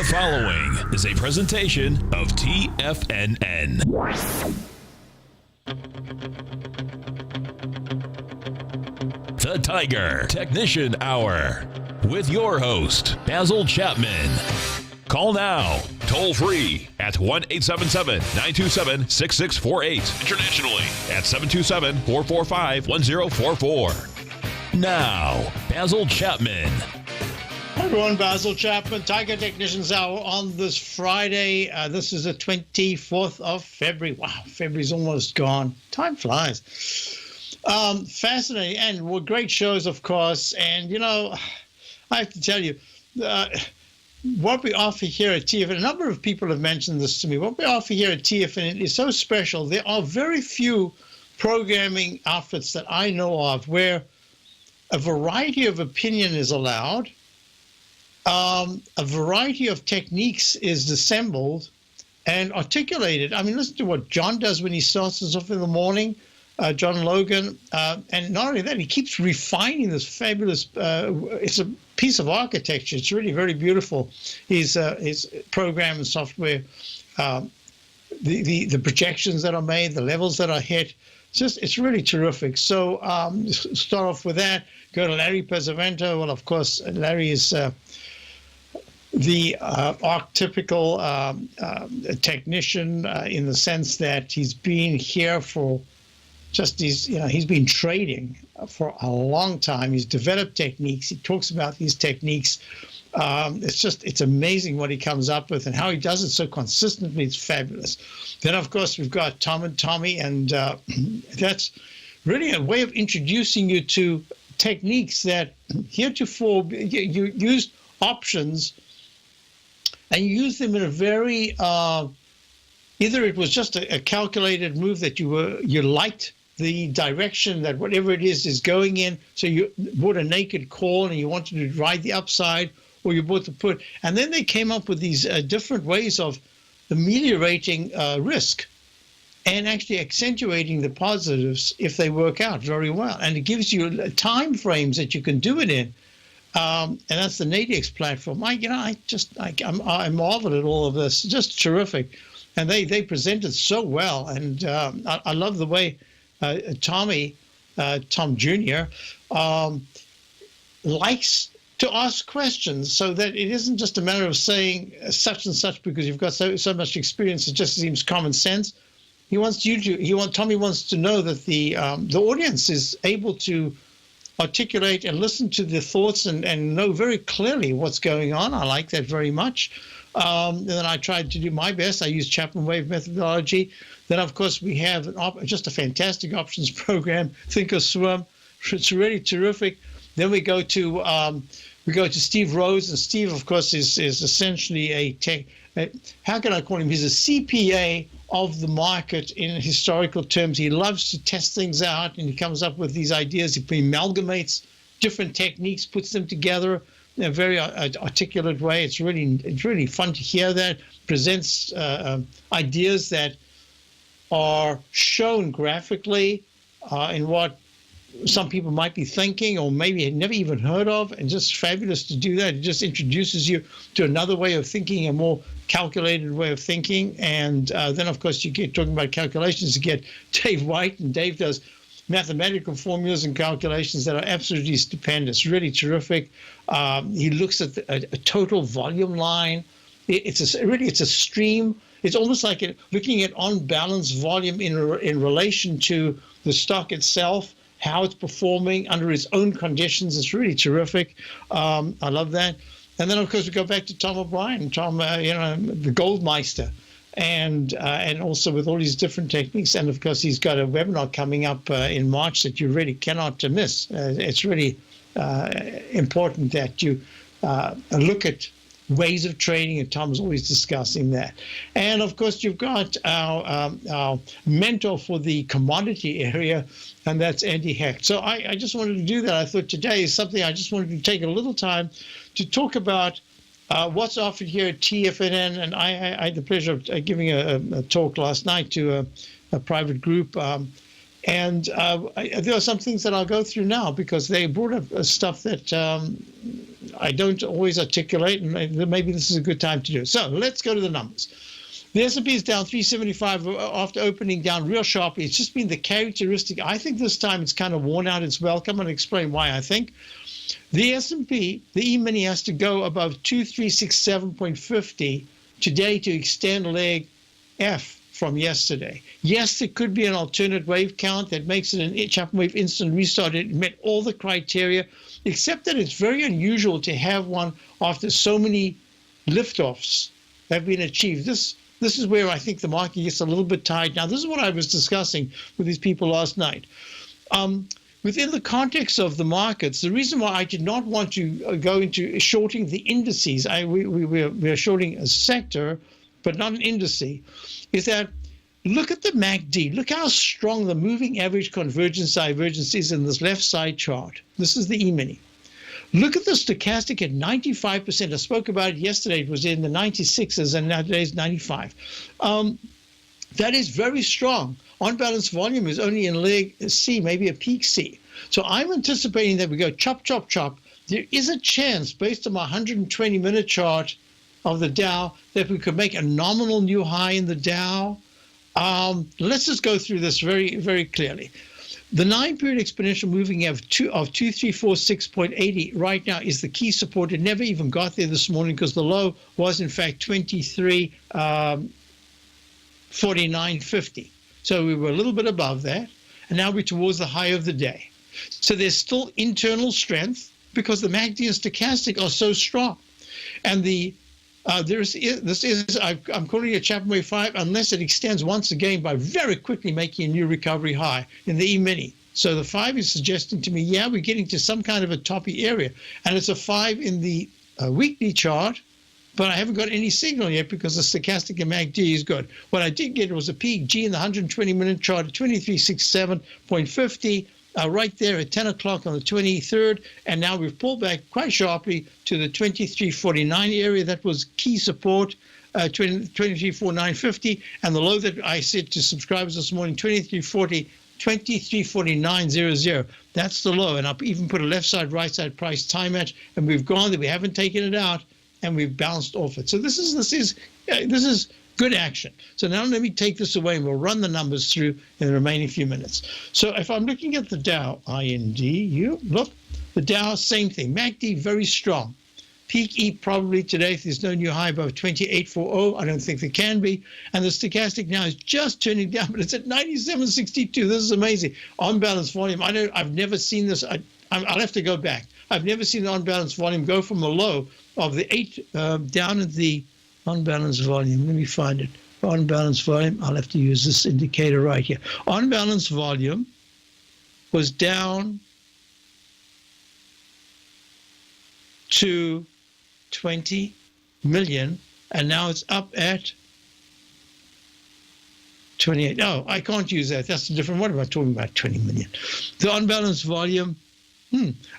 following is a presentation of TFNN. The Tiger Technician Hour with your host, Basil Chapman. Call now, toll free at 1-877-927-6648. Internationally at 727-445-1044. Now, Basil Chapman. Hi everyone, Basil Chapman, Tiger Technicians Hour on this Friday. This is the 24th of February. Wow, February's almost gone. Time flies. Fascinating, and well, great shows, of course. And, you know, I have to tell you, what we offer here at TFNN, a number of people have mentioned this to me, what we offer here at TFNN is so special. There are very few programming outfits that I know of where a variety of opinion is allowed. A variety of techniques is assembled and articulated. I mean, listen to what John does when he starts us off in the morning, John Logan. And not only that, he keeps refining this fabulous, it's a piece of architecture. It's really very beautiful. His program and software, the projections that are made, the levels that are hit. It's really terrific. So start off with that. Go to Larry Pesavento. Well, of course, Larry is the archetypical technician in the sense that he's been here for he's been trading for a long time. He's developed techniques. He talks about these techniques. It's amazing what he comes up with and how he does it so consistently. It's fabulous. Then, of course, we've got Tom and Tommy, and that's really a way of introducing you to techniques that heretofore you used options, and you use them in a very either it was just a calculated move that you liked the direction that whatever it is going in, so you bought a naked call and you wanted to ride the upside, or you bought the put, and then they came up with these different ways of ameliorating risk and actually accentuating the positives if they work out very well. And it gives you time frames that you can do it in. And that's the Nadex platform. I marvel at all of this. Just terrific. And they present it so well. And I love the way Tom Jr. Likes to ask questions, so that it isn't just a matter of saying such and such because you've got so much experience. It just seems common sense. Tommy wants to know that the audience is able to articulate and listen to the thoughts and know very clearly what's going on. I like that very much. And then I tried to do my best. I use Chapman Wave methodology. Then, of course, we have just a fantastic options program, Think or Swim. It's really terrific. Then we go to Steve Rose, and Steve, of course, is essentially how can I call him? He's a CPA of the market in historical terms. He loves to test things out, and he comes up with these ideas. He amalgamates different techniques, puts them together in a very articulate way. It's really fun to hear that. Presents ideas that are shown graphically in what some people might be thinking or maybe had never even heard of, and just fabulous to do that. It just introduces you to another way of thinking, a more calculated way of thinking. And then, of course, you get talking about calculations. You get Dave White, and Dave does mathematical formulas and calculations that are absolutely stupendous, really terrific. He looks at a total volume line. It's a stream. It's almost like looking at on-balance volume in relation to the stock itself, how it's performing under its own conditions. It's really terrific. I love that. And then, of course, we go back to Tom O'Brien, the Goldmeister, and also with all these different techniques. And, of course, he's got a webinar coming up in March that you really cannot miss. It's really important that you look at ways of trading, and Tom's always discussing that. And, of course, you've got our mentor for the commodity area, and that's Andy Hecht. So I just wanted to do that. I thought today is something I just wanted to take a little time to talk about what's offered here at TFNN. And I had the pleasure of giving a talk last night to a private group. And there are some things that I'll go through now because they brought up stuff that I don't always articulate, and maybe this is a good time to do it. So let's go to the numbers. The S&P is down 375 after opening down real sharply. It's just been the characteristic. I think this time it's kind of worn out its welcome, and I'll explain why I think. The S&P, the E-mini has to go above 2367.50 today to extend leg F from yesterday. Yes, there could be an alternate wave count that makes it a Chapman wave instant restart. It met all the criteria, except that it's very unusual to have one after so many liftoffs have been achieved. This is where I think the market gets a little bit tied. Now, this is what I was discussing with these people last night. Within the context of the markets, the reason why I did not want to go into shorting the indices, we're shorting a sector, but not an indice, is that look at the MACD. Look how strong the moving average convergence divergence is in this left side chart. This is the E-mini. Look at the stochastic at 95%. I spoke about it yesterday. It was in the 96s, and now today's 95. That is very strong. On-balance volume is only in leg C, maybe a peak C. So I'm anticipating that we go chop, chop, chop. There is a chance, based on my 120-minute chart of the Dow, that we could make a nominal new high in the Dow. Let's just go through this very, very clearly. The 9-period exponential moving average of 2346.80 right now is the key support. It never even got there this morning because the low was, in fact, 2349.50. So we were a little bit above that, and now we're towards the high of the day. So there's still internal strength because the MACD and stochastic are so strong. And I'm calling it a Chapman Wave 5 unless it extends once again by very quickly making a new recovery high in the E-mini. So the 5 is suggesting to me, yeah, we're getting to some kind of a toppy area. And it's a 5 in the weekly chart, but I haven't got any signal yet because the stochastic and MACD is good. What I did get was a peak G in the 120-minute chart at 2367.50. Right there at 10 o'clock on the 23rd, and now we've pulled back quite sharply to the 2349 area. That was key support, 2349.50, and the low that I said to subscribers this morning, 2349.00. That's the low, and I'll even put a left side, right side price time match, and we've gone there. We haven't taken it out, and we've bounced off it. So this is good action. So now let me take this away and we'll run the numbers through in the remaining few minutes. So if I'm looking at the Dow, INDU, look, the Dow, same thing. MACD, very strong. Peak E probably today, if there's no new high above 2840, I don't think there can be. And the stochastic now is just turning down, but it's at 97.62. This is amazing. On-balance volume, I've never seen this. I'll have to go back. I've never seen the on-balance volume go from a low of the 8 down at the on-balance volume. Let me find it. On-balance volume. I'll have to use this indicator right here. On-balance volume was down to 20 million, and now it's up at 28. No, I can't use that. That's a different one. I'm talking about 20 million. The on-balance volume.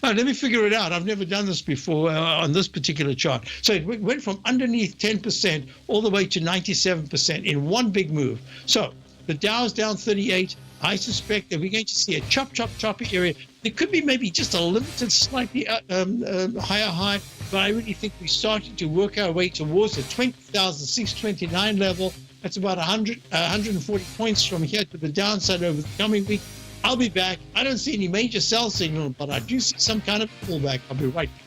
Let me figure it out. I've never done this before on this particular chart. So it went from underneath 10% all the way to 97% in one big move. So the Dow's down 38. I suspect that we're going to see a choppy area. There could be maybe just a limited, slightly higher high, but I really think we're starting to work our way towards the 20,629 level. That's about 140 points from here to the downside over the coming week. I'll be back. I don't see any major sell signal, but I do see some kind of pullback. I'll be right back.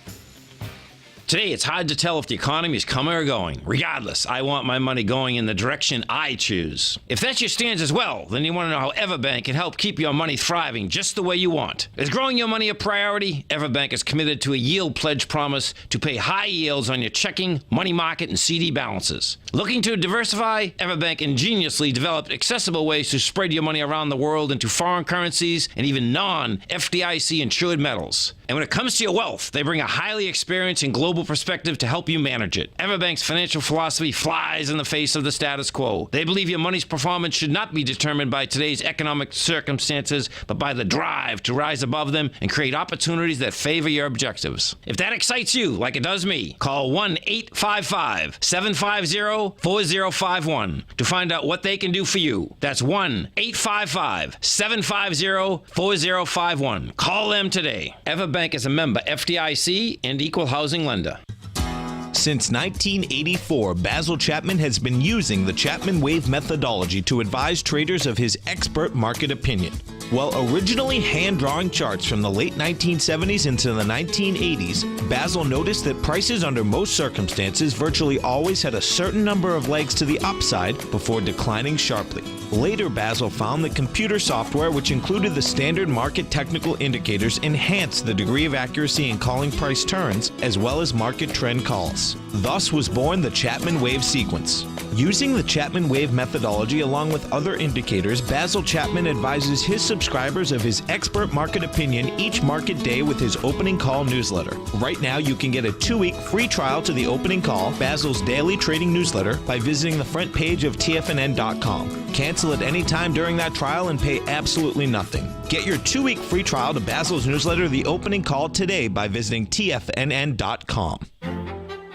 Today, it's hard to tell if the economy is coming or going. Regardless, I want my money going in the direction I choose. If that's your stance as well, then you want to know how Everbank can help keep your money thriving just the way you want. Is growing your money a priority? Everbank is committed to a yield pledge promise to pay high yields on your checking, money market, and CD balances. Looking to diversify? Everbank ingeniously developed accessible ways to spread your money around the world into foreign currencies and even non-FDIC insured metals. And when it comes to your wealth, they bring a highly experienced and global global perspective to help you manage it. Everbank's financial philosophy flies in the face of the status quo. They believe your money's performance should not be determined by today's economic circumstances, but by the drive to rise above them and create opportunities that favor your objectives. If that excites you, like it does me, call 1-855-750-4051 to find out what they can do for you. That's 1-855-750-4051. Call them today. Everbank is a member FDIC and equal housing lender. Since 1984, Basil Chapman has been using the Chapman Wave methodology to advise traders of his expert market opinion. While originally hand-drawing charts from the late 1970s into the 1980s, Basil noticed that prices under most circumstances virtually always had a certain number of legs to the upside before declining sharply. Later, Basil found that computer software, which included the standard market technical indicators, enhanced the degree of accuracy in calling price turns as well as market trend calls. Thus was born the Chapman Wave sequence. Using the Chapman Wave methodology along with other indicators, Basil Chapman advises his subscribers of his expert market opinion each market day with his opening call newsletter. Right now, you can get a 2-week free trial to the opening call, Basil's daily trading newsletter, by visiting the front page of TFNN.com. Cancel at any time during that trial and pay absolutely nothing. Get your 2-week free trial to Basil's newsletter, The Opening Call, today by visiting TFNN.com.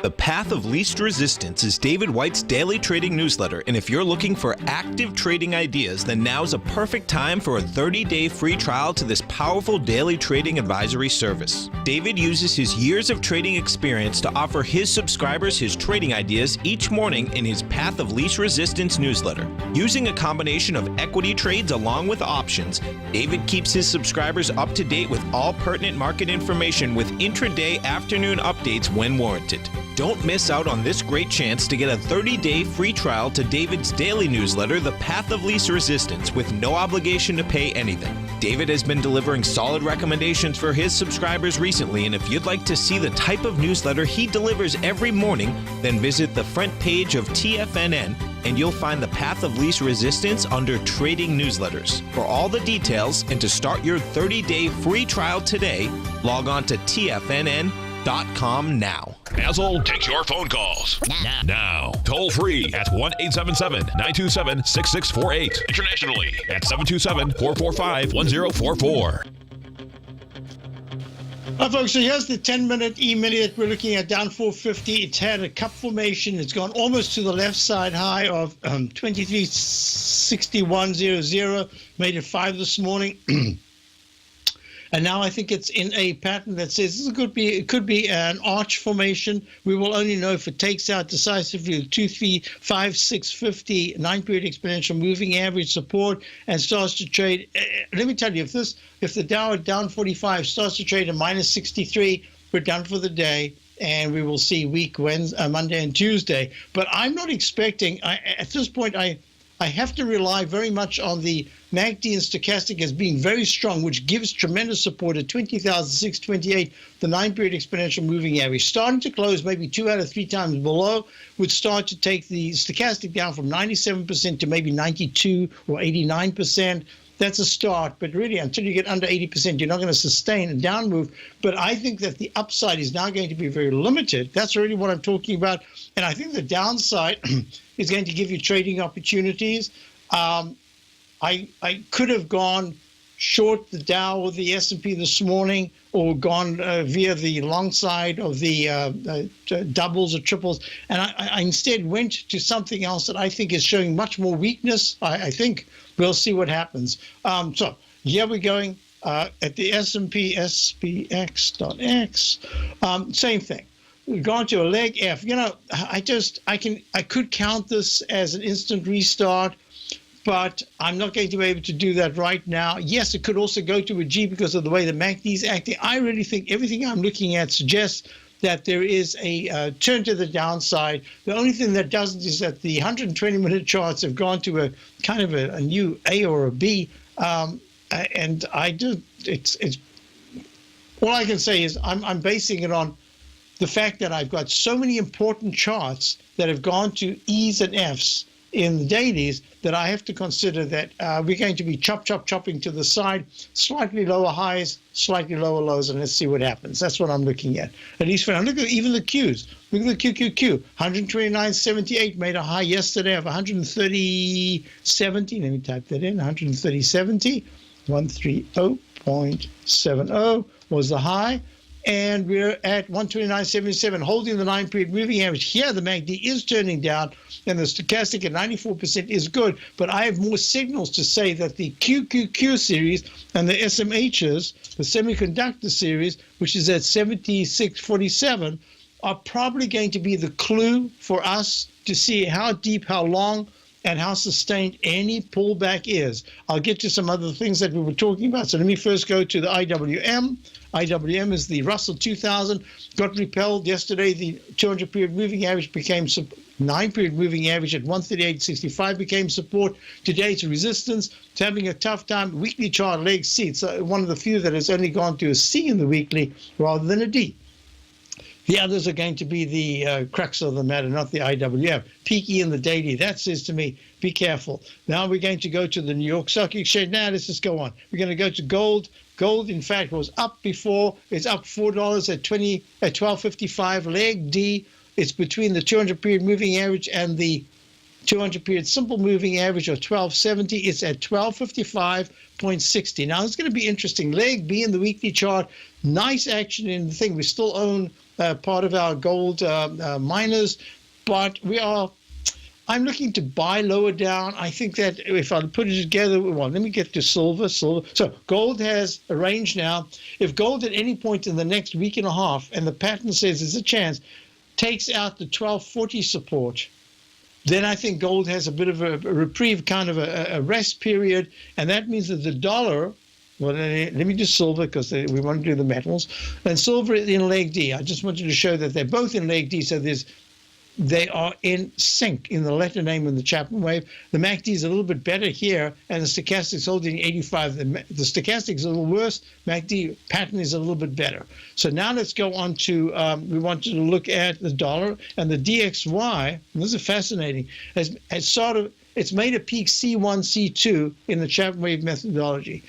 The Path of Least Resistance is David White's daily trading newsletter, and if you're looking for active trading ideas, then now's a perfect time for a 30-day free trial to this powerful daily trading advisory service. David uses his years of trading experience to offer his subscribers his trading ideas each morning in his Path of Least Resistance newsletter. Using a combination of equity trades along with options, David keeps his subscribers up to date with all pertinent market information with intraday afternoon updates when warranted. Don't miss out on this great chance to get a 30-day free trial to David's daily newsletter, The Path of Least Resistance, with no obligation to pay anything. David has been delivering solid recommendations for his subscribers recently, and if you'd like to see the type of newsletter he delivers every morning, then visit the front page of TFNN and you'll find the Path of Least Resistance under Trading Newsletters. For all the details and to start your 30-day free trial today, log on to TFNN.com now. Basil takes your phone calls. Now. Toll free at 1-877-927-6648. Internationally at 727-445-1044. Folks, so here's the 10-minute E-mini that we're looking at, down 450. It's had a cup formation. It's gone almost to the left side high of 2361.00. Made it 5 this morning. And now I think it's in a pattern that says it could be an arch formation. We will only know if it takes out decisively the 2, 3, 5, 6, 50 9-period exponential moving average support and starts to trade. Let me tell you, if the Dow at down 45 starts to trade at minus 63, we're done for the day. And we will see week Wednesday, Monday and Tuesday. But I'm not expecting, at this point, I have to rely very much on the MACD and stochastic as being very strong, which gives tremendous support at 20,628, the 9-period exponential moving average. Starting to close maybe 2 out of 3 times below would start to take the stochastic down from 97% to maybe 92 or 89%. That's a start, but really until you get under 80%, you're not going to sustain a down move. But I think that the upside is now going to be very limited. That's really what I'm talking about. And I think the downside is going to give you trading opportunities. I could have gone short the Dow or the S&P this morning, or gone via the long side of the doubles or triples. And I instead went to something else that I think is showing much more weakness. I think we'll see what happens. So here we're going at the S&P SPX.X. Same thing. We've gone to a leg F. You know, I could count this as an instant restart, but I'm not going to be able to do that right now. Yes, it could also go to a G because of the way the MACD is acting. I really think everything I'm looking at suggests that there is a turn to the downside. The only thing that doesn't is that the 120-minute charts have gone to a kind of a new A or a B, and it's all I can say is I'm basing it on the fact that I've got so many important charts that have gone to E's and F's in the dailies that I have to consider that we're going to be chopping to the side, slightly lower highs, slightly lower lows, and let's see what happens. That's what I'm looking at least for now. Look at even the Qs. Look at the QQQ, 129.78 made a high yesterday of 130.70. Let me type that in, 130.70. 130.70 was the high. And we're at 129.77, holding the 9-period moving average. Here, the MACD is turning down, and the stochastic at 94% is good. But I have more signals to say that the QQQ series and the SMHs, the semiconductor series, which is at 76.47, are probably going to be the clue for us to see how deep, how long, and how sustained any pullback is. I'll get to some other things that we were talking about. So let me first go to the IWM. IWM is the Russell 2000. Got repelled yesterday. The 200-period moving average became 9-period moving average at 138.65 became support. Today it's resistance. It's having a tough time. Weekly chart leg C. It's one of the few that has only gone to a C in the weekly rather than a D. The others are going to be the crux of the matter, not the IWM. Peak E in the daily, that says to me, be careful. Now we're going to go to the New York Stock Exchange. Now let's just go on. We're going to go to gold. Gold, in fact, was up before. It's up $4 at 12.55. Leg D, it's between the 200-period moving average and the 200-period simple moving average of 1270. It's at 1255.60. Now, it's going to be interesting. Leg B in the weekly chart, nice action in the thing. We still own part of our gold miners, but I'm looking to buy lower down. I think that if I put it together, well, let me get to silver. So gold has a range now. If gold at any point in the next week and a half, and the pattern says there's a chance, takes out the 1240 support, then I think gold has a bit of a reprieve, kind of a rest period, and that means that the dollar, well, let me do silver because we want to do the metals, and silver in leg D. I just wanted to show that they're both in leg D, so they are in sync in the letter name in the Chapman wave. The MACD is a little bit better here, and the stochastic's holding 85. The stochastic's a little worse. MACD pattern is a little bit better. So now let's go on to, we wanted to look at the dollar, and the DXY, and this is fascinating, has it's made a peak C1, C2 in the Chapman wave methodology.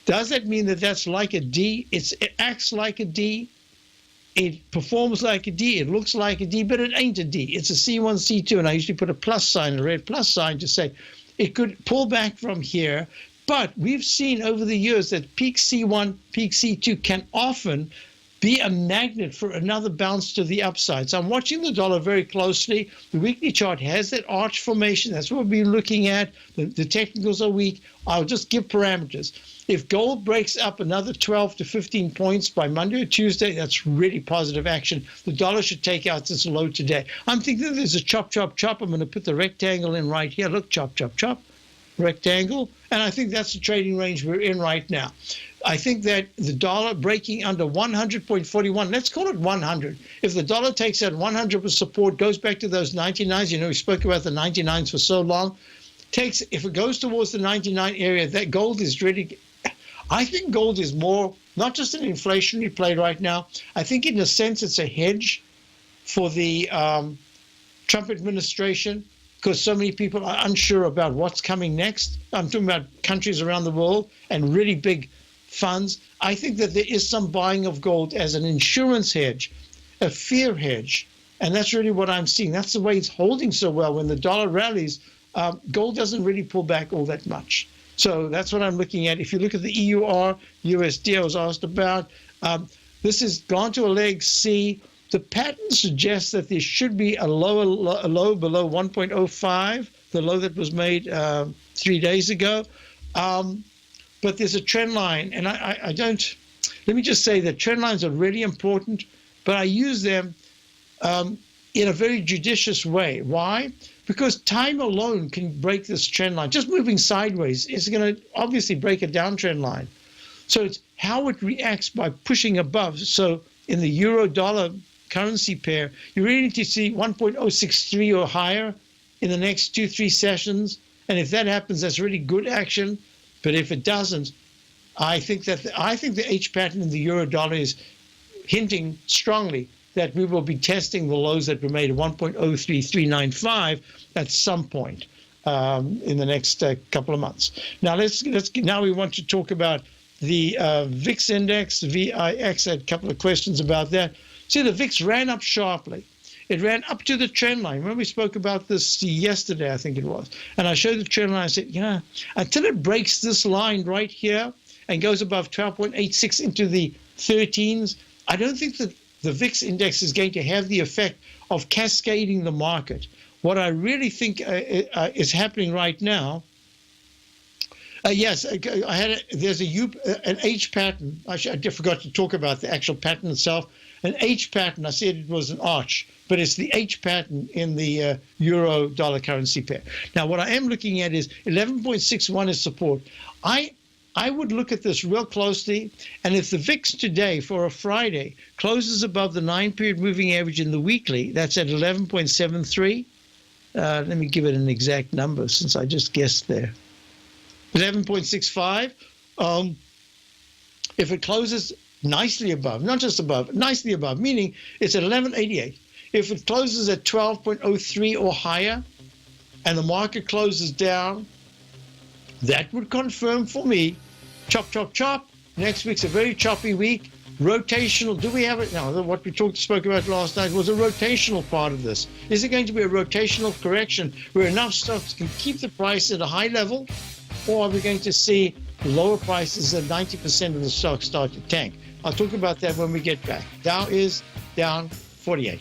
Does that mean that that's like a D? It acts like a D. It performs like a D, it looks like a D, but it ain't a D. It's a C1, C2, and I usually put a plus sign, a red plus sign, to say it could pull back from here. But we've seen over the years that peak C1, peak C2 can often be a magnet for another bounce to the upside. So I'm watching the dollar very closely. The weekly chart has that arch formation. That's what we're looking at. The technicals are weak. I'll just give parameters. If gold breaks up another 12 to 15 points by Monday or Tuesday, that's really positive action. The dollar should take out its low today. I'm thinking there's a chop, chop, chop. I'm going to put the rectangle in right here. Look, chop, chop, chop, rectangle. And I think that's the trading range we're in right now. I think that the dollar breaking under 100.41, let's call it 100. If the dollar takes out 100 with support, goes back to those 99s, we spoke about the 99s for so long, if it goes towards the 99 area, that gold is really, I think gold is more, not just an inflationary play right now. I think in a sense it's a hedge for the Trump administration, because so many people are unsure about what's coming next. I'm talking about countries around the world and really big funds. I think that there is some buying of gold as an insurance hedge, a fear hedge, and that's really what I'm seeing. That's the way it's holding so well. When the dollar rallies, gold doesn't really pull back all that much. So that's what I'm looking at. If you look at the EUR, USD, I was asked about, this has gone to a leg C. The pattern suggests that there should be a low below 1.05, the low that was made 3 days ago. But there's a trend line, and I don't, let me just say that trend lines are really important, but I use them in a very judicious way. Why? Because time alone can break this trend line. Just moving sideways is going to obviously break a downtrend line. So it's how it reacts by pushing above. So in the euro-dollar currency pair, you really need to see 1.063 or higher in the next 2-3 sessions. And if that happens, that's really good action. But if it doesn't, I think the H pattern in the euro-dollar is hinting strongly that we will be testing the lows that were made at 1.03395 at some point. in the next couple of months. Now now we want to talk about the VIX index, VIX. I had a couple of questions about that. See, the VIX ran up sharply. It ran up to the trend line. Remember, we spoke about this yesterday, I think it was. And I showed the trend line. I said, yeah, until it breaks this line right here and goes above 12.86 into the 13s, I don't think that the VIX index is going to have the effect of cascading the market. What I really think is happening right now, yes, there's an H pattern. I forgot to talk about the actual pattern itself. An H pattern, I said it was an arch, but it's the H pattern in the euro dollar currency pair. Now, what I am looking at is 11.61 is support. I would look at this real closely, and if the VIX today for a Friday closes above the 9-period moving average in the weekly, that's at 11.73. Let me give it an exact number since I just guessed there. 11.65. If it closes nicely above, not just above, nicely above, meaning it's at 11.88. If it closes at 12.03 or higher, and the market closes down, that would confirm for me, chop, chop, chop. Next week's a very choppy week. Rotational, do we have it now? What we spoke about last night was a rotational part of this. Is it going to be a rotational correction where enough stocks can keep the price at a high level, or are we going to see lower prices and 90% of the stocks start to tank? I'll talk about that when we get back. Dow is down 48.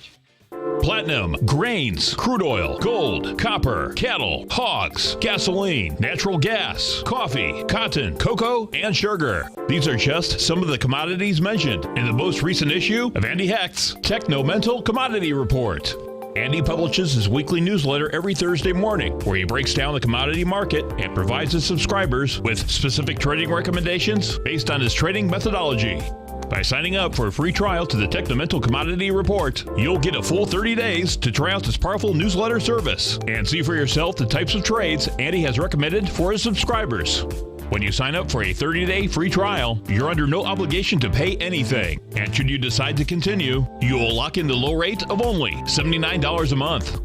Platinum, grains, crude oil, gold, copper, cattle, hogs, gasoline, natural gas, coffee, cotton, cocoa, and sugar. These are just some of the commodities mentioned in the most recent issue of Andy Hecht's Techno-Mental Commodity Report. Andy publishes his weekly newsletter every Thursday morning, where he breaks down the commodity market and provides his subscribers with specific trading recommendations based on his trading methodology. By signing up for a free trial to the Techno-Mental Commodity Report, you'll get a full 30 days to try out this powerful newsletter service and see for yourself the types of trades Andy has recommended for his subscribers. When you sign up for a 30-day free trial, you're under no obligation to pay anything. And should you decide to continue, you will lock in the low rate of only $79 a month.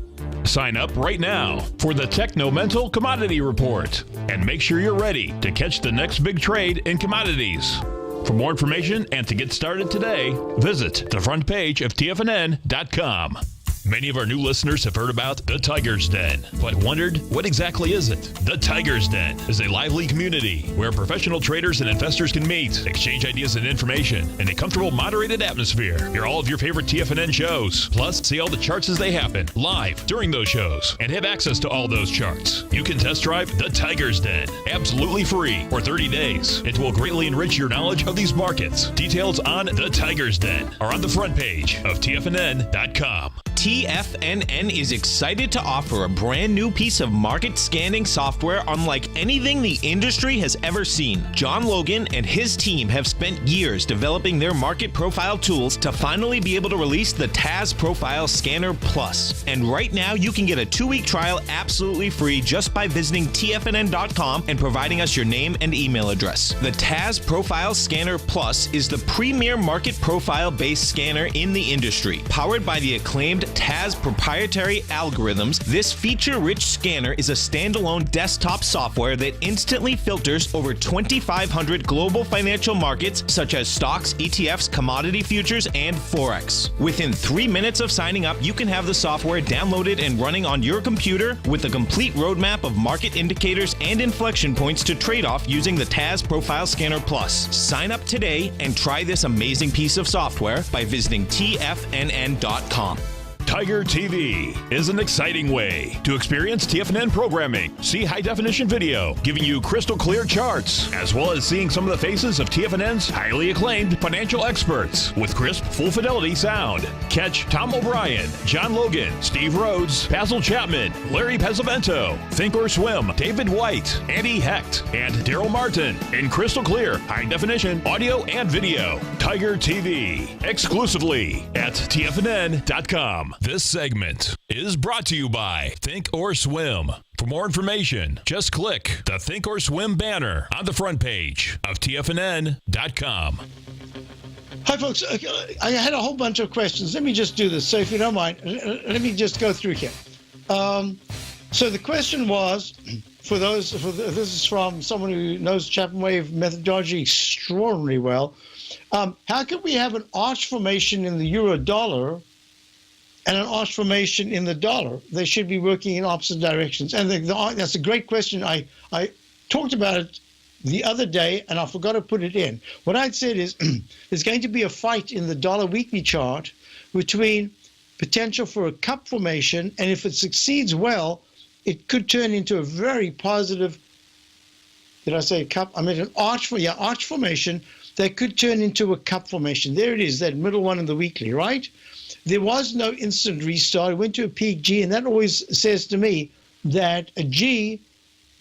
Sign up right now for the Techno-Mental Commodity Report and make sure you're ready to catch the next big trade in commodities. For more information and to get started today, visit the front page of TFNN.com. Many of our new listeners have heard about the Tiger's Den, but wondered, what exactly is it? The Tiger's Den is a lively community where professional traders and investors can meet, exchange ideas and information in a comfortable, moderated atmosphere. Hear all of your favorite TFNN shows, plus see all the charts as they happen live during those shows and have access to all those charts. You can test drive the Tiger's Den absolutely free for 30 days. It will greatly enrich your knowledge of these markets. Details on the Tiger's Den are on the front page of TFNN.com. TFNN is excited to offer a brand new piece of market scanning software unlike anything the industry has ever seen. John Logan and his team have spent years developing their market profile tools to finally be able to release the TAS Profile Scanner Plus. And right now you can get a 2-week trial absolutely free just by visiting TFNN.com and providing us your name and email address. The TAS Profile Scanner Plus is the premier market profile based scanner in the industry. Powered by the acclaimed TAS proprietary algorithms, this feature-rich scanner is a standalone desktop software that instantly filters over 2,500 global financial markets such as stocks, ETFs, commodity futures, and Forex. Within 3 minutes of signing up, you can have the software downloaded and running on your computer with a complete roadmap of market indicators and inflection points to trade off using the TAS Profile Scanner Plus. Sign up today and try this amazing piece of software by visiting TFNN.com. Tiger TV is an exciting way to experience TFNN programming. See high-definition video, giving you crystal clear charts, as well as seeing some of the faces of TFNN's highly acclaimed financial experts with crisp, full-fidelity sound. Catch Tom O'Brien, John Logan, Steve Rhodes, Basil Chapman, Larry Pesavento, Think or Swim, David White, Andy Hecht, and Daryl Martin in crystal clear, high-definition audio and video. Tiger TV, exclusively at TFNN.com. This segment is brought to you by Think or Swim. For more information, just click the Think or Swim banner on the front page of TFNN.com. Hi, folks. I had a whole bunch of questions. Let me just do this. So if you don't mind, let me just go through here. So the question was, this is from someone who knows Chapman wave methodology extraordinarily well. How can we have an arch formation in the euro dollar and an arch formation in the dollar? They should be working in opposite directions. And that's a great question. I talked about it the other day, and I forgot to put it in. What I'd said is there's going to be a fight in the dollar weekly chart between potential for a cup formation, and if it succeeds well, it could turn into a very positive, did I say cup? I meant an arch formation that could turn into a cup formation. There it is, that middle one in the weekly, right? There was no instant restart. It went to a peak G, and that always says to me that a G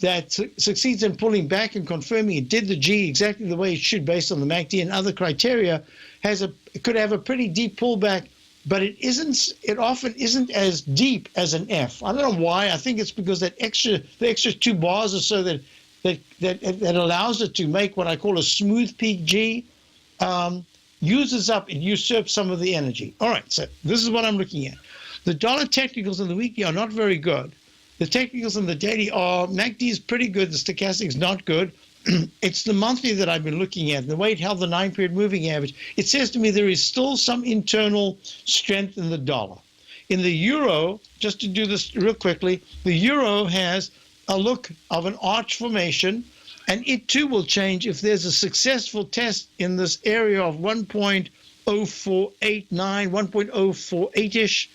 that succeeds in pulling back and confirming it did the G exactly the way it should based on the MACD and other criteria could have a pretty deep pullback, but it often isn't as deep as an F. I don't know why. I think it's because the extra 2 bars or so that allows it to make what I call a smooth peak G uses up and usurps some of the energy. All right, so this is what I'm looking at. The dollar technicals in the weekly are not very good. The technicals in the daily are, MACD is pretty good, the stochastic is not good. It's the monthly that I've been looking at, the way it held the 9-period moving average. It says to me there is still some internal strength in the dollar. In the euro, just to do this real quickly, the euro has a look of an arch formation, and it too will change if there's a successful test in this area of 1.0489, 1.048-ish,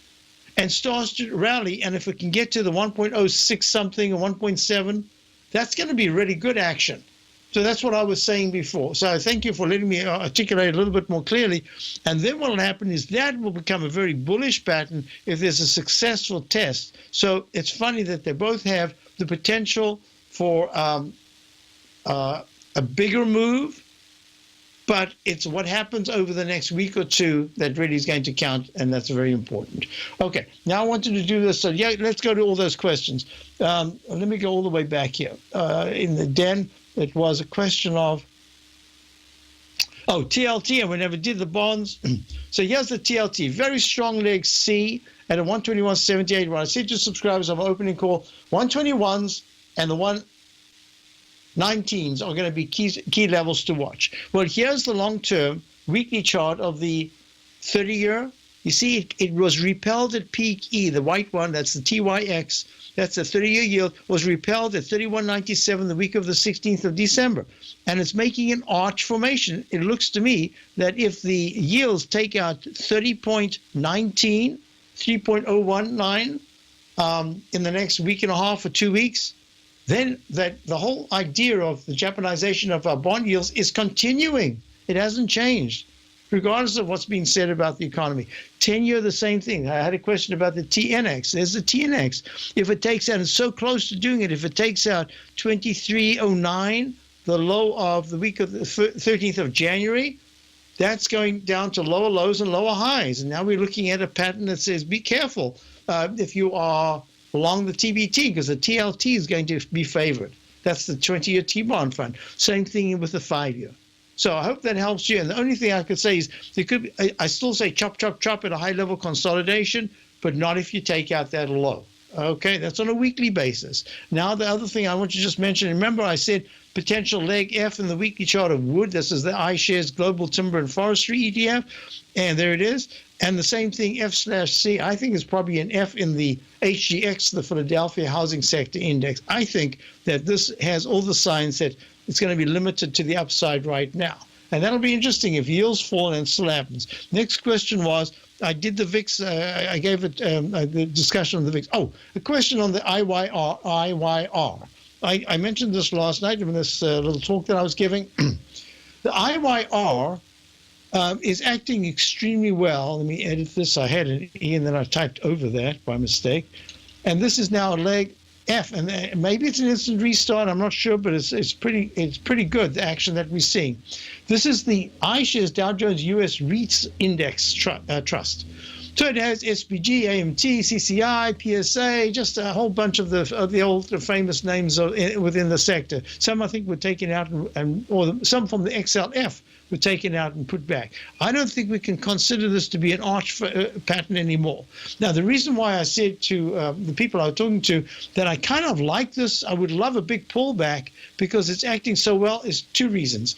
and starts to rally. And if it can get to the 1.06 something or 1.7, that's going to be really good action. So that's what I was saying before. So thank you for letting me articulate a little bit more clearly. And then what will happen is that will become a very bullish pattern if there's a successful test. So it's funny that they both have the potential for a bigger move, but it's what happens over the next week or two that really is going to count, and that's very important. Okay, now I wanted to do this. So yeah, let's go to all those questions. Let me go all the way back here. In the den, it was a question of, TLT, and we never did the bonds. So here's the TLT, very strong leg C at a 121.78. When I said to subscribers of opening call, 121s and the 119s are going to be key levels to watch. Well, here's the long-term weekly chart of the 30-year. You see, it was repelled at peak E, the white one, that's the TYX, that's the 30-year yield, was repelled at 31.97 the week of the 16th of December. And it's making an arch formation. It looks to me that if the yields take out 30.19, 3.019 in the next week and a half or 2 weeks, then that the whole idea of the Japanization of our bond yields is continuing. It hasn't changed, regardless of what's being said about the economy. 10-year, the same thing. I had a question about the TNX. There's the TNX. If it takes out, it's so close to doing it, if it takes out 2309, the low of the week of the 13th of January, that's going down to lower lows and lower highs. And now we're looking at a pattern that says, be careful if you are along the TBT, because the TLT is going to be favored. That's the 20-year T-bond fund. Same thing with the 5-year. So I hope that helps you. And the only thing I could say is there could be, I still say chop, chop, chop at a high-level consolidation, but not if you take out that low. Okay, that's on a weekly basis. Now, the other thing I want to just mention, remember I said potential leg F in the weekly chart of wood. This is the iShares Global Timber and Forestry ETF, and there it is. And the same thing, F/C, I think is probably an F in the HGX, the Philadelphia Housing Sector Index. I think that this has all the signs that it's going to be limited to the upside right now. And that'll be interesting if yields fall and it still happens. Next question was, I did the VIX, I gave it the discussion on the VIX. Oh, a question on the IYR. I mentioned this last night in this little talk that I was giving. The IYR is acting extremely well. Let me edit this. I had an E and then I typed over that by mistake. And this is now a leg F, and maybe it's an instant restart. I'm not sure, but it's pretty good, the action that we're seeing. This is the iShares Dow Jones US REITs Index Trust. So it has SPG, AMT, CCI, PSA, just a whole bunch of the old famous names within the sector. Some I think were taken out, or some from the XLF were taken out and put back. I don't think we can consider this to be an arch pattern anymore. Now, the reason why I said to the people I was talking to that I kind of like this, I would love a big pullback because it's acting so well, is two reasons.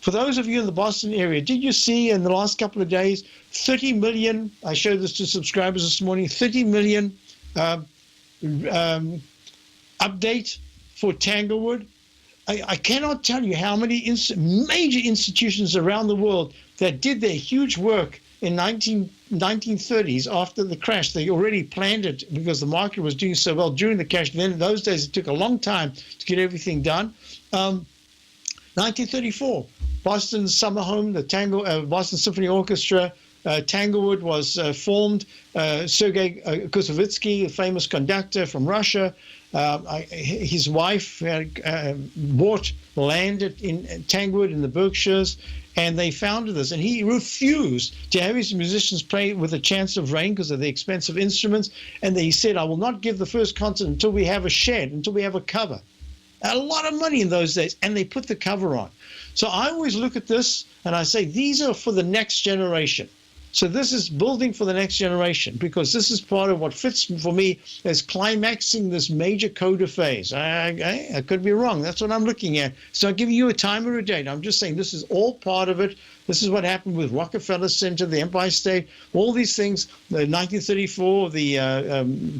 For those of you in the Boston area, did you see in the last couple of days, 30 million, I showed this to subscribers this morning, 30 million update for Tanglewood? I cannot tell you how many major institutions around the world that did their huge work in 1930s after the crash. They already planned it because the market was doing so well during the crash. Then in those days, it took a long time to get everything done. 1934, Boston Summer Home, the Boston Symphony Orchestra, Tanglewood was formed. Sergei Koussevitzky, a famous conductor from Russia, his wife bought land in Tanglewood in the Berkshires, and they founded this. And he refused to have his musicians play with a chance of rain because of the expensive instruments. And he said, I will not give the first concert until we have a shed, until we have a cover. A lot of money in those days, and they put the cover on. So I always look at this and I say, these are for the next generation. So this is building for the next generation, because this is part of what fits for me as climaxing this major coda phase. I could be wrong. That's what I'm looking at. So I'm giving you a time or a date. I'm just saying this is all part of it. This is what happened with Rockefeller Center, the Empire State, all these things, the 1934, the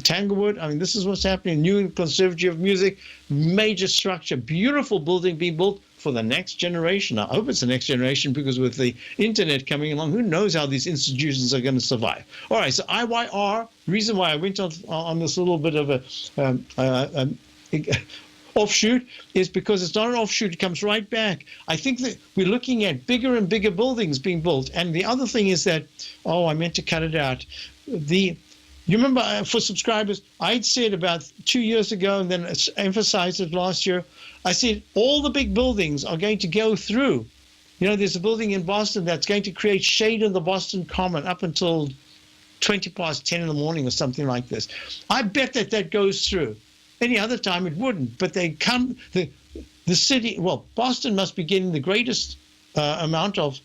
Tanglewood. I mean, this is what's happening. New Conservatory of Music, major structure, beautiful building being built for the next generation. I hope it's the next generation, because with the internet coming along, who knows how these institutions are going to survive. All right, so IYR, reason why I went on this little bit of a offshoot is because it's not an offshoot, it comes right back. I think that we're looking at bigger and bigger buildings being built. And the other thing is that, I meant to cut it out. You remember, for subscribers, I'd said about 2 years ago, and then emphasized it last year, I said all the big buildings are going to go through. There's a building in Boston that's going to create shade in the Boston Common up until 20 past 10 in the morning or something like this. I bet that goes through. Any other time it wouldn't, but they come, the city, Boston must be getting the greatest amount of,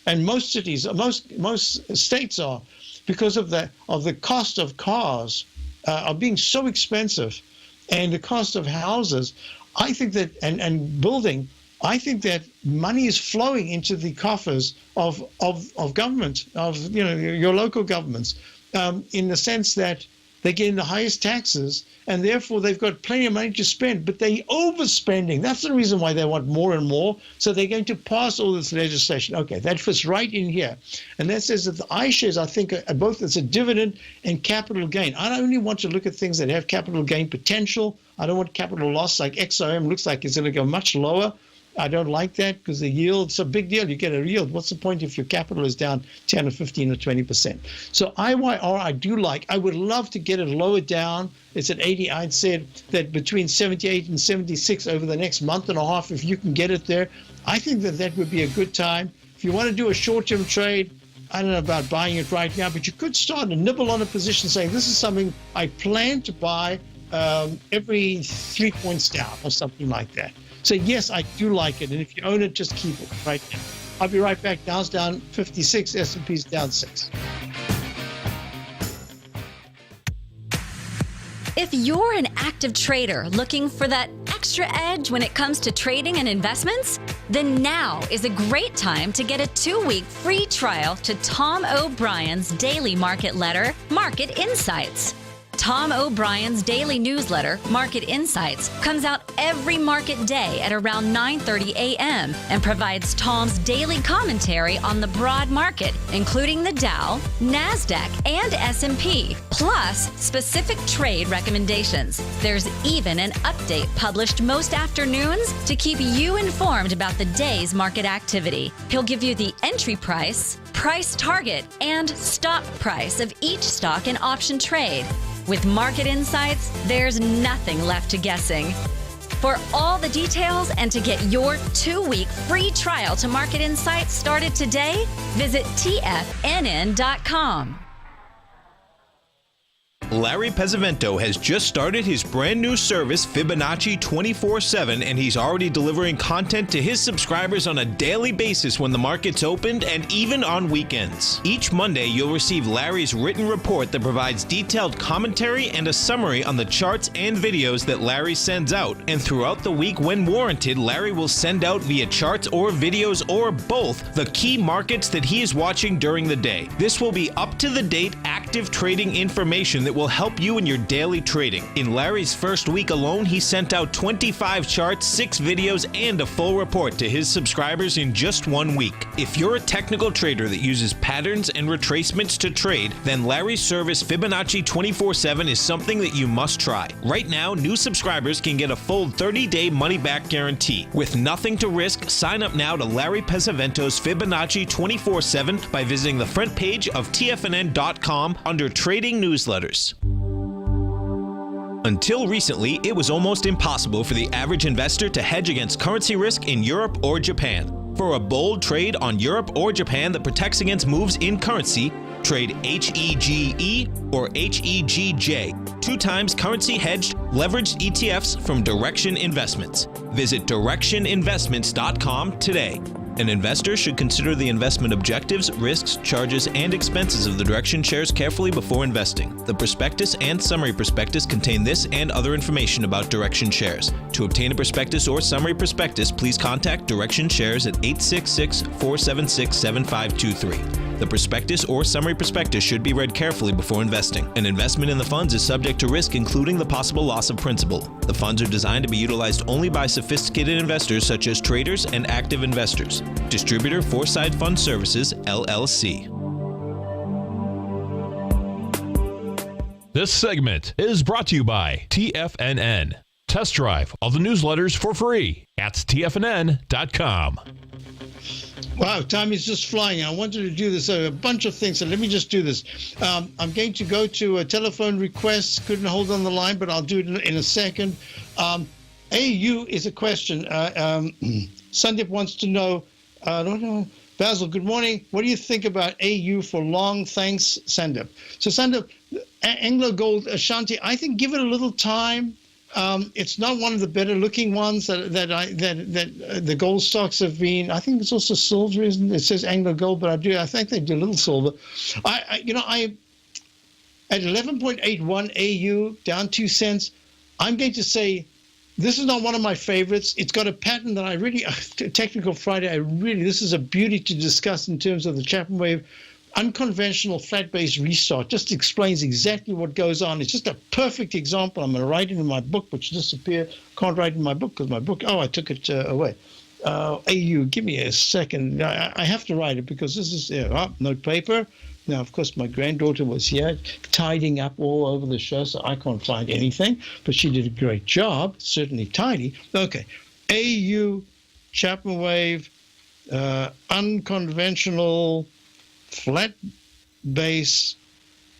and most cities, most states are, because of the cost of cars are being so expensive, and the cost of houses. I think that, and building, I think that money is flowing into the coffers of government, of your local governments, in the sense that they're getting the highest taxes, and therefore they've got plenty of money to spend, but they're overspending. That's the reason why they want more and more. So they're going to pass all this legislation. Okay, that fits right in here. And that says that the iShares, I think, are both as a dividend and capital gain. I only want to look at things that have capital gain potential. I don't want capital loss, like XOM looks like it's going to go much lower. I don't like that because the yield's a big deal. You get a yield. What's the point if your capital is down 10 or 15 or 20%? So IYR I do like. I would love to get it lower down. It's at 80. I'd said that between 78 and 76 over the next month and a half, if you can get it there, I think that would be a good time. If you want to do a short-term trade, I don't know about buying it right now, but you could start to nibble on a position saying, this is something I plan to buy every 3 points down or something like that. So yes, I do like it, and if you own it, just keep it right now. I'll be right back. Dow's down 56, S&P's down 6. If you're an active trader looking for that extra edge when it comes to trading and investments, then now is a great time to get a 2-week free trial to Tom O'Brien's daily market letter, Market Insights. Tom O'Brien's daily newsletter, Market Insights, comes out every market day at around 9:30 a.m. and provides Tom's daily commentary on the broad market, including the Dow, NASDAQ, and S&P, plus specific trade recommendations. There's even an update published most afternoons to keep you informed about the day's market activity. He'll give you the entry price, price target, and stop price of each stock and option trade. With Market Insights, there's nothing left to guessing. For all the details and to get your 2-week free trial to Market Insights started today, visit TFNN.com. Larry Pesavento has just started his brand new service, Fibonacci 24/7, and he's already delivering content to his subscribers on a daily basis when the market's opened and even on weekends. Each Monday, you'll receive Larry's written report that provides detailed commentary and a summary on the charts and videos that Larry sends out. And throughout the week, when warranted, Larry will send out via charts or videos or both the key markets that he is watching during the day. This will be up-to-the-date active trading information that will help you in your daily trading. In Larry's first week alone, he sent out 25 charts, 6 videos, and a full report to his subscribers in just 1 week. If you're a technical trader that uses patterns and retracements to trade, then Larry's service Fibonacci 24/7 is something that you must try. Right now, new subscribers can get a full 30-day money-back guarantee. With nothing to risk, sign up now to Larry Pesavento's Fibonacci 24/7 by visiting the front page of TFNN.com under Trading Newsletters. Until recently, it was almost impossible for the average investor to hedge against currency risk in Europe or Japan. For a bold trade on Europe or Japan that protects against moves in currency, trade HEGE or HEGJ, 2 times currency hedged leveraged ETFs from Direction Investments. Visit directioninvestments.com today. An investor should consider the investment objectives, risks, charges, and expenses of the Direction shares carefully before investing. The prospectus and summary prospectus contain this and other information about Direction shares. To obtain a prospectus or summary prospectus, please contact Direction shares at 866-476-7523. The prospectus or summary prospectus should be read carefully before investing. An investment in the funds is subject to risk, including the possible loss of principal. The funds are designed to be utilized only by sophisticated investors such as traders and active investors. Distributor Foresight Fund Services, LLC. This segment is brought to you by TFNN. Test drive all the newsletters for free at TFNN.com. Wow, time is just flying. I wanted to do this, a bunch of things, so let me just do this. I'm going to go to a telephone request. Couldn't hold on the line, but I'll do it in a second. AU is a question. Sandip wants to know, I don't know. Basil, good morning. What do you think about AU for long? Thanks, Sandip. So Sandip, Anglo Gold, Ashanti, I think give it a little time. It's not one of the better looking ones that the gold stocks have been. I think it's also silver, isn't it? It says Anglo Gold, but I think they do a little silver. I at 11.81 AU down 2 cents. I'm going to say this is not one of my favorites. It's got a pattern that I really, Technical Friday, this is a beauty to discuss in terms of the Chapman wave. Unconventional flat-based restart just explains exactly what goes on. It's just a perfect example. I'm going to write it in my book, which disappeared. Can't write it in my book because my book, I took it away. AU, give me a second. I have to write it because this is, note paper. Now, of course, my granddaughter was here tidying up all over the show, so I can't find anything, but she did a great job, certainly tidy. Okay, AU, Chapman wave, unconventional flat base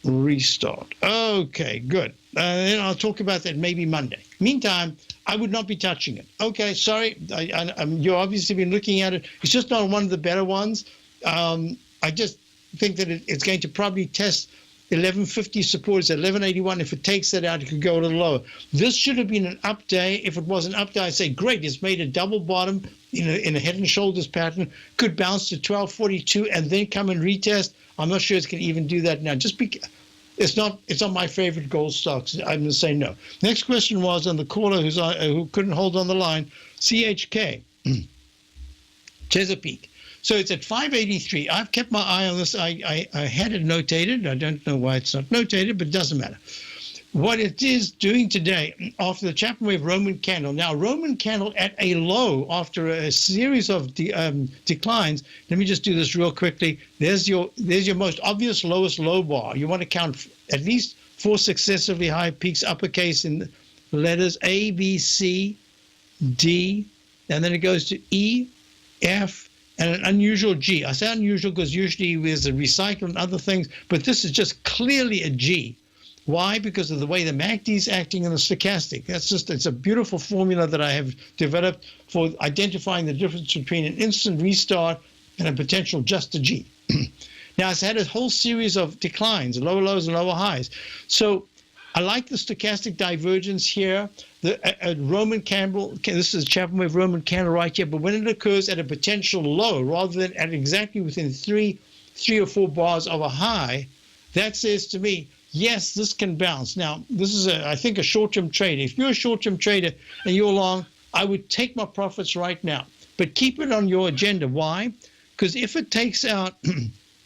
restart. Okay, good. Then I'll talk about that maybe Monday. Meantime, I would not be touching it. Okay, sorry. You've obviously been looking at it. It's just not one of the better ones. I just think that it's going to probably test 1150 support. It's 1181. If it takes that out, it could go a little lower. This should have been an up day. If it was an up day, I'd say, great, it's made a double bottom in a head and shoulders pattern. Could bounce to 1242 and then come and retest. I'm not sure it's going to even do that now. It's not my favorite gold stocks. I'm going to say no. Next question was on the caller who couldn't hold on the line, CHK, Chesapeake. So it's at 583. I've kept my eye on this. I had it notated. I don't know why it's not notated, but it doesn't matter. What it is doing today after the Chapman wave Roman candle. Now, Roman candle at a low after a series of declines. Let me just do this real quickly. There's your most obvious lowest low bar. You want to count at least 4 successively high peaks, uppercase in the letters A, B, C, D, and then it goes to E, F, and an unusual G. I say unusual because usually there's a recycle and other things, but this is just clearly a G. Why? Because of the way the MACD is acting in the stochastic. It's a beautiful formula that I have developed for identifying the difference between an instant restart and a potential just a G. Now, it's had a whole series of declines, lower lows and lower highs. So I like the stochastic divergence here. The Roman candle, this is Chapman wave Roman candle right here, but when it occurs at a potential low rather than at exactly within three or four bars of a high, that says to me, yes, this can bounce. Now, this is, I think, a short-term trade. If you're a short-term trader and you're long, I would take my profits right now, but keep it on your agenda. Why? Because if it takes out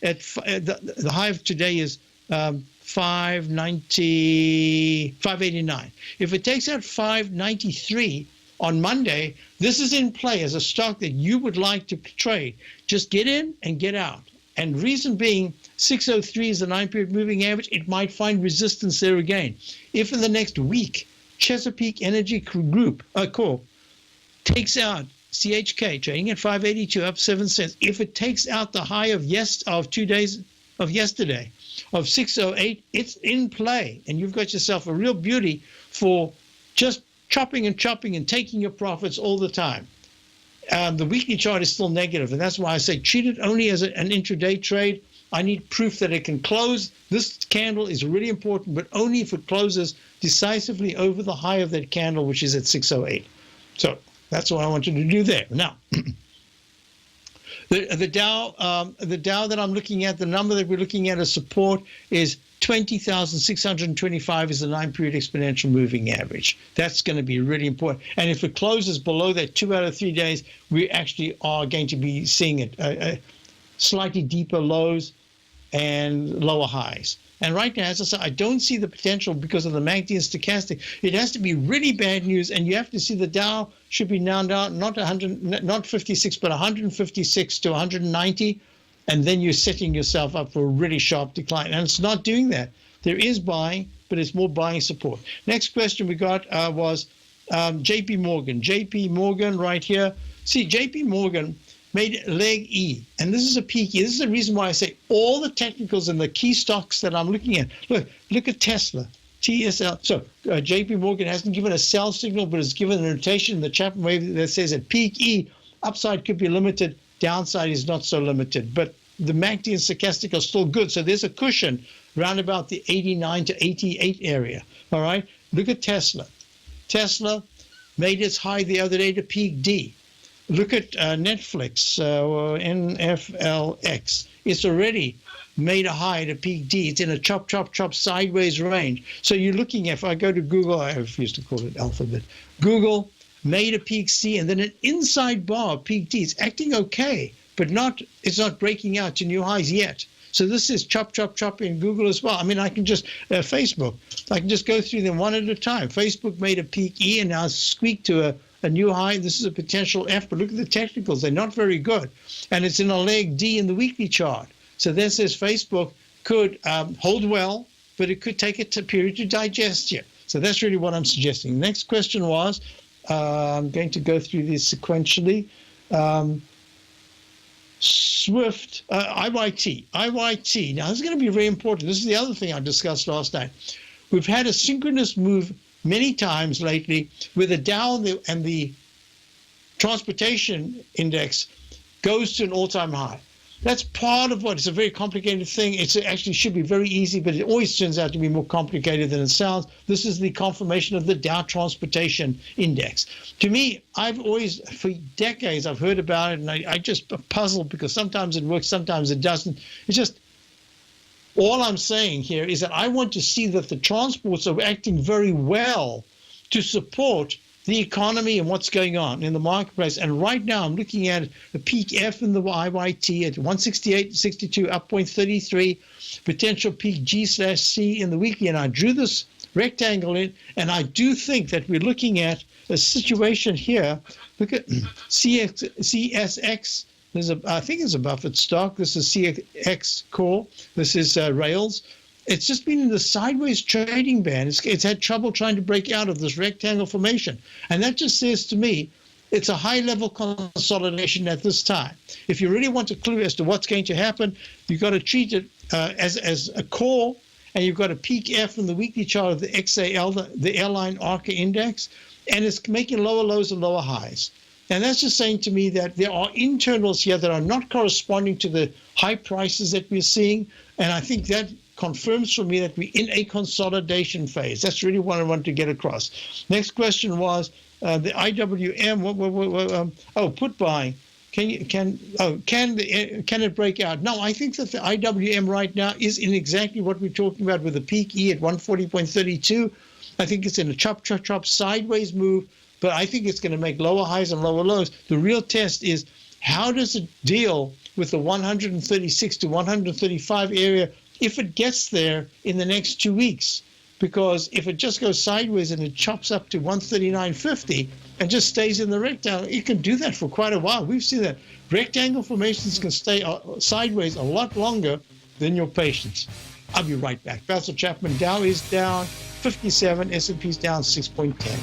at the high of today is 589. If it takes out 593 on Monday, this is in play as a stock that you would like to trade. Just get in and get out. And reason being, 603 is the 9-period moving average. It might find resistance there again. If in the next week, Chesapeake Energy Group, Corp, takes out CHK, trading at 582, up 7 cents. If it takes out the high of 2 days of yesterday, of 608, it's in play. And you've got yourself a real beauty for just chopping and taking your profits all the time. The weekly chart is still negative, and that's why I say treat it only as an intraday trade. I need proof that it can close. This candle is really important, but only if it closes decisively over the high of that candle, which is at 608. So that's what I want you to do there. Now, the Dow that I'm looking at, the number that we're looking at as support is 20,625 is the 9-period exponential moving average. That's going to be really important. And if it closes below that 2 out of 3 days, we actually are going to be seeing it slightly deeper lows and lower highs. And right now, as I said, I don't see the potential because of the MACD and stochastic. It has to be really bad news, and you have to see the Dow should be now down not 56, but 156 to 190. And then you're setting yourself up for a really sharp decline. And it's not doing that. There is buying, but it's more buying support. Next question we got was JP Morgan. JP Morgan right here. See, JP Morgan made leg E, and this is a peak E. This is the reason why I say all the technicals and the key stocks that I'm looking at. Look at Tesla, TSL. So JP Morgan hasn't given a sell signal, but it's given a notation in the Chapman wave that says at peak E, upside could be limited, downside is not so limited. But the MACD and stochastic are still good. So there's a cushion around about the 89 to 88 area. All right. Look at Tesla. Tesla made its high the other day to peak D. Look at Netflix, NFLX. It's already made a high to peak D. It's in a chop sideways range. So you're looking at, if I go to Google, I refuse to call it Alphabet. Google made a peak C and then an inside bar peak D. It's acting okay, but it's not breaking out to new highs yet. So this is chop in Google as well. I mean, I can just, Facebook, I can just go through them one at a time. Facebook made a peak E and now squeaked to a new high. This is a potential F, but look at the technicals. They're not very good. And it's in a leg D in the weekly chart. So that says Facebook could hold well, but it could take a period to digest here. So that's really what I'm suggesting. Next question was, I'm going to go through these sequentially. Swift, IYT. Now, this is going to be very important. This is the other thing I discussed last night. We've had a synchronous move many times lately where the Dow and the transportation index goes to an all-time high. That's part of it's a very complicated thing. It actually should be very easy, but it always turns out to be more complicated than it sounds. This is the confirmation of the Dow Transportation Index. To me, I've always, for decades, I've heard about it, and I just puzzled because sometimes it works, sometimes it doesn't. It's just, all I'm saying here is that I want to see that the transports are acting very well to support the economy and what's going on in the marketplace. And right now I'm looking at a peak F in the IYT at 168.62, up 0.33, potential peak G/C in the weekly. And I drew this rectangle in, and I do think that we're looking at a situation here. Look at CSX. I think it's a Buffett stock. This is CX Core. This is Rails. It's just been in the sideways trading band. It's had trouble trying to break out of this rectangle formation. And that just says to me, it's a high-level consolidation at this time. If you really want a clue as to what's going to happen, you've got to treat it as a core, and you've got a peak F in the weekly chart of the XAL, the airline ARCA index, and it's making lower lows and lower highs. And that's just saying to me that there are internals here that are not corresponding to the high prices that we're seeing. And I think that confirms for me that we're in a consolidation phase. That's really what I want to get across. Next question was the IWM. Put buying. Can it break out? No, I think that the IWM right now is in exactly what we're talking about with the peak E at 140.32. I think it's in a chop sideways move, but I think it's going to make lower highs and lower lows. The real test is how does it deal with the 136 to 135 area if it gets there in the next 2 weeks? Because if it just goes sideways and it chops up to 139.50 and just stays in the rectangle, it can do that for quite a while. We've seen that. Rectangle formations can stay sideways a lot longer than your patience. I'll be right back. Basil Chapman, Dow is down 57, S&P's down 6.10.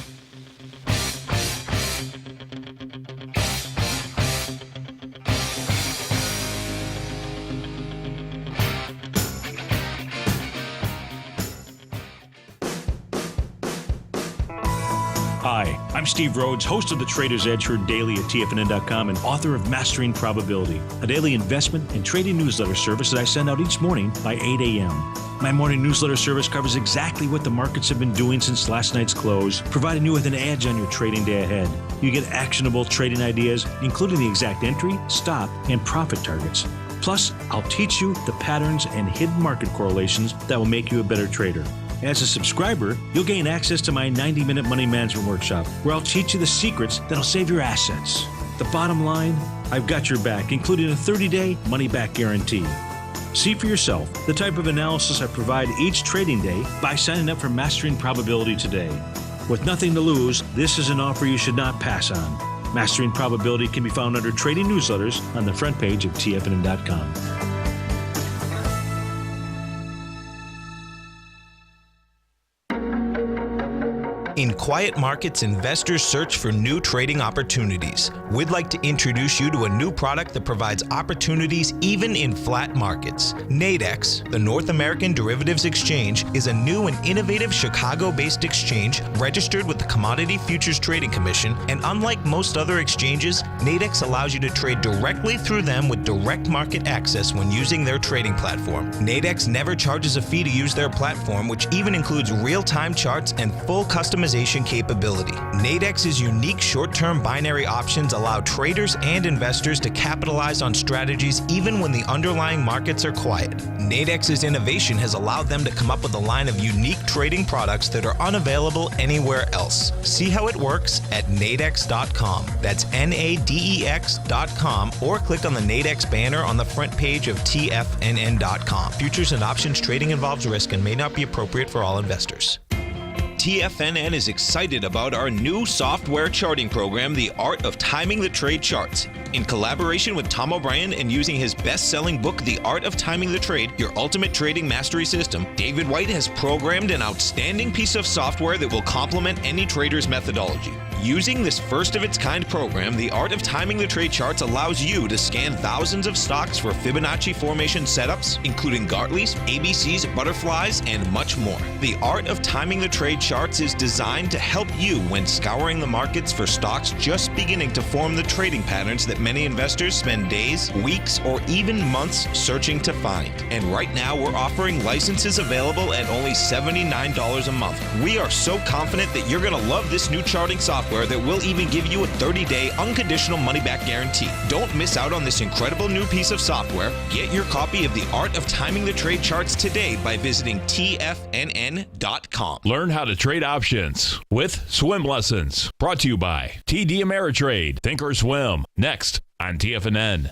Hi, I'm Steve Rhodes, host of the Trader's Edge, heard daily at TFNN.com and author of Mastering Probability, a daily investment and trading newsletter service that I send out each morning by 8 a.m. My morning newsletter service covers exactly what the markets have been doing since last night's close, providing you with an edge on your trading day ahead. You get actionable trading ideas, including the exact entry, stop, and profit targets. Plus, I'll teach you the patterns and hidden market correlations that will make you a better trader. As a subscriber, you'll gain access to my 90-minute money management workshop, where I'll teach you the secrets that'll save your assets. The bottom line, I've got your back, including a 30-day money-back guarantee. See for yourself the type of analysis I provide each trading day by signing up for Mastering Probability today. With nothing to lose, this is an offer you should not pass on. Mastering Probability can be found under Trading Newsletters on the front page of TFNN.com. In quiet markets, investors search for new trading opportunities. We'd like to introduce you to a new product that provides opportunities even in flat markets. Nadex, the North American Derivatives Exchange, is a new and innovative Chicago-based exchange registered with the Commodity Futures Trading Commission, and unlike most other exchanges, Nadex allows you to trade directly through them with direct market access when using their trading platform. Nadex never charges a fee to use their platform, which even includes real-time charts and full customization capability. Nadex's unique short-term binary options allow traders and investors to capitalize on strategies even when the underlying markets are quiet. Nadex's innovation has allowed them to come up with a line of unique trading products that are unavailable anywhere else. See how it works at nadex.com. That's NADEX.com, or click on the Nadex banner on the front page of TFNN.com. Futures and options trading involves risk and may not be appropriate for all investors. TFNN is excited about our new software charting program, The Art of Timing the Trade Charts. In collaboration with Tom O'Brien and using his best-selling book, The Art of Timing the Trade, Your Ultimate Trading Mastery System, David White has programmed an outstanding piece of software that will complement any trader's methodology. Using this first-of-its-kind program, The Art of Timing the Trade Charts allows you to scan thousands of stocks for Fibonacci formation setups, including Gartley's, ABC's, butterflies, and much more. The Art of Timing the Trade Charts is designed to help you when scouring the markets for stocks just beginning to form the trading patterns that many investors spend days, weeks, or even months searching to find. And right now, we're offering licenses available at only $79 a month. We are so confident that you're going to love this new charting software that will even give you a 30-day unconditional money-back guarantee. Don't miss out on this incredible new piece of software. Get your copy of The Art of Timing the Trade Charts today by visiting TFNN.com. Learn how to trade options with swim lessons. Brought to you by TD Ameritrade. Think or swim. Next on TFNN.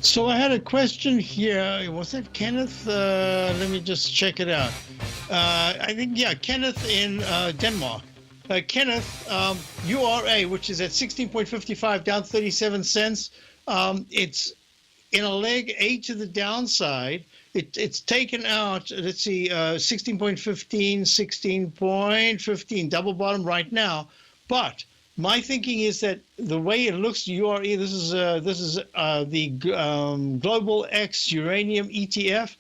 So I had a question here. Was that Kenneth? Let me just check it out. I think, Kenneth in Denmark. Kenneth, URA, which is at 16.55, down 37 cents. It's in a leg A to the downside. It's taken out, let's see, 16.15, 16.15, double bottom right now. But my thinking is that the way it looks, URE, this is the Global X Uranium ETF,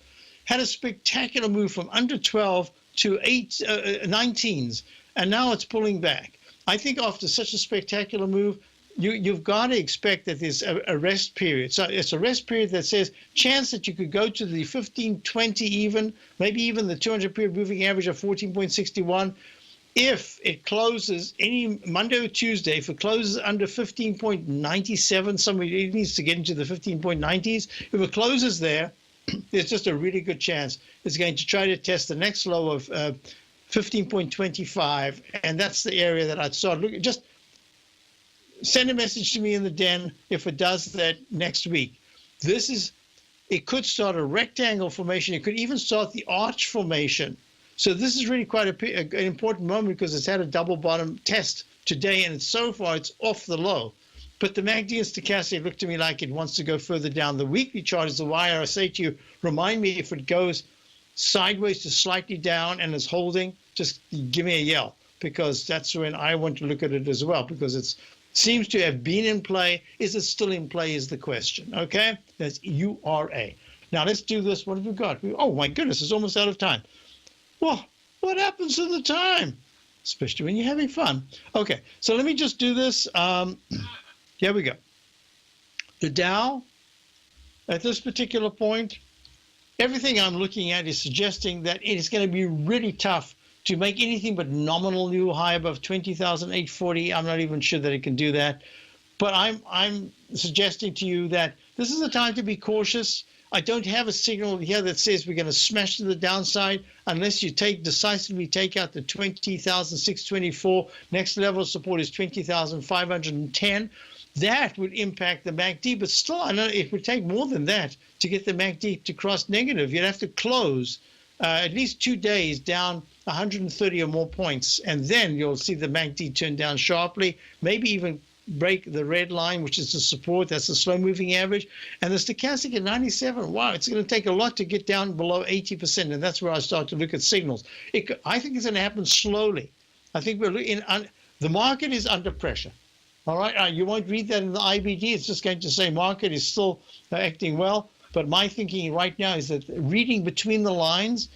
had a spectacular move from under 12 to 19s, and now it's pulling back. I think after such a spectacular move, you've got to expect that there's a rest period. So it's a rest period that says chance that you could go to the 1520 even, maybe even the 200-period moving average of 14.61. If it closes any Monday or Tuesday, if it closes under 15.97, somebody needs to get into the 15.90s. If it closes there, there's just a really good chance it's going to try to test the next low of 15.25, and that's the area that I'd start looking. Just send a message to me in the den if it does that next week. It could start a rectangle formation. It could even start the arch formation. So this is really quite an important moment because it's had a double bottom test today, and so far it's off the low. But the MACD and stochastic look to me like it wants to go further down. The weekly chart is the wire. I say to you, remind me if it goes sideways to slightly down and is holding, just give me a yell, because that's when I want to look at it as well, because it seems to have been in play. Is it still in play is the question, okay? That's URA. Now let's do this. What have we got? Oh my goodness, it's almost out of time. Well, what happens to the time? Especially when you're having fun. Okay, so let me just do this. Here we go. The Dow, at this particular point, everything I'm looking at is suggesting that it is going to be really tough to make anything but nominal new high above 20,840. I'm not even sure that it can do that. But I'm suggesting to you that this is a time to be cautious. I don't have a signal here that says we're going to smash to the downside unless you decisively take out the 20,624. Next level of support is 20,510. That would impact the MACD, but still, I know it would take more than that to get the MACD to cross negative. You'd have to close at least 2 days down 130 or more points, and then you'll see the MACD turn down sharply, maybe even break the red line, which is the support. That's the slow-moving average. And the stochastic at 97, wow, it's going to take a lot to get down below 80%, and that's where I start to look at signals. I think it's going to happen slowly. I think the market is under pressure. All right, you won't read that in the IBD. It's just going to say market is still acting well. But my thinking right now is that reading between the lines,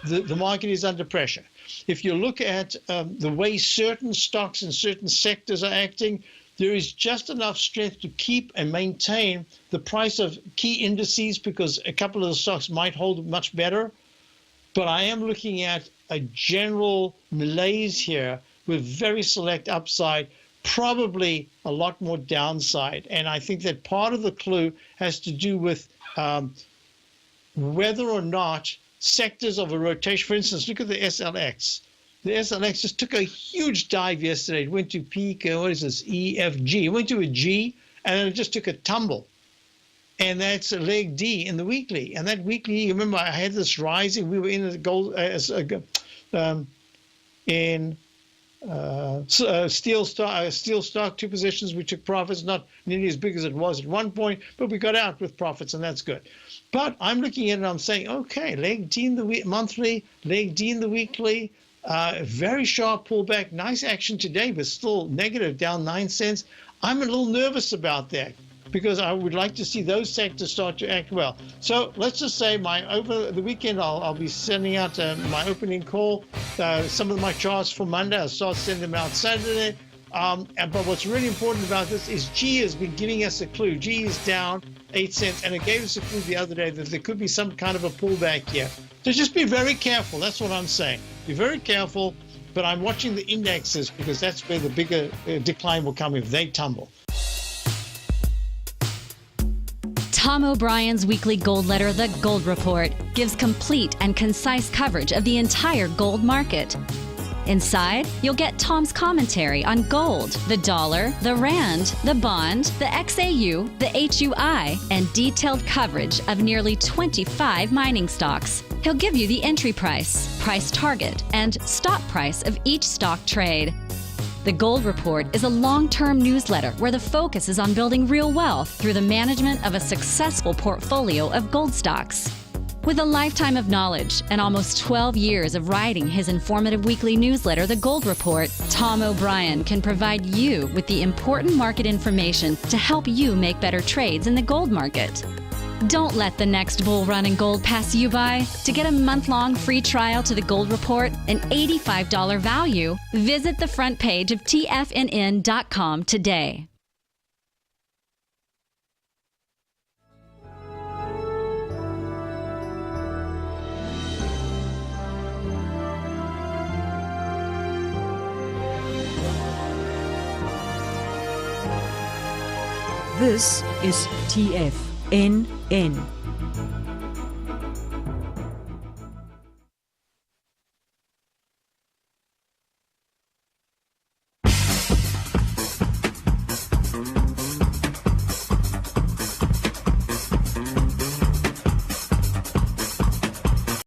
the market is under pressure. If you look at the way certain stocks and certain sectors are acting, there is just enough strength to keep and maintain the price of key indices, because a couple of the stocks might hold much better. But I am looking at a general malaise here with very select upside, probably a lot more downside. And I think that part of the clue has to do with whether or not sectors of a rotation. For instance, look at the SLX. The SLX just took a huge dive yesterday. It went to peak, what is this, EFG. It went to a G, and then it just took a tumble. And that's a leg D in the weekly. And that weekly, you remember, I had this rising. We were in the gold steel stock, 2 positions. We took profits, not nearly as big as it was at one point, but we got out with profits, and that's good. But I'm looking at it and I'm saying, okay, leg D in the monthly, leg D in the weekly, very sharp pullback, nice action today, but still negative, down 9 cents. I'm a little nervous about that, because I would like to see those sectors start to act well. So let's just say over the weekend, I'll be sending out my opening call, some of my charts for Monday. I'll start sending them out Saturday. But what's really important about this is G has been giving us a clue. G is down 8 cents, and it gave us a clue the other day that there could be some kind of a pullback here. So just be very careful. That's what I'm saying. Be very careful. But I'm watching the indexes, because that's where the bigger decline will come if they tumble. Tom O'Brien's weekly gold letter, The Gold Report, gives complete and concise coverage of the entire gold market. Inside, you'll get Tom's commentary on gold, the dollar, the rand, the bond, the XAU, the HUI, and detailed coverage of nearly 25 mining stocks. He'll give you the entry price, price target, and stop price of each stock trade. The Gold Report is a long-term newsletter where the focus is on building real wealth through the management of a successful portfolio of gold stocks. With a lifetime of knowledge and almost 12 years of writing his informative weekly newsletter, The Gold Report, Tom O'Brien can provide you with the important market information to help you make better trades in the gold market. Don't let the next bull run in gold pass you by. To get a month-long free trial to The Gold Report, an $85 value, visit the front page of TFNN.com today. This is TFNN.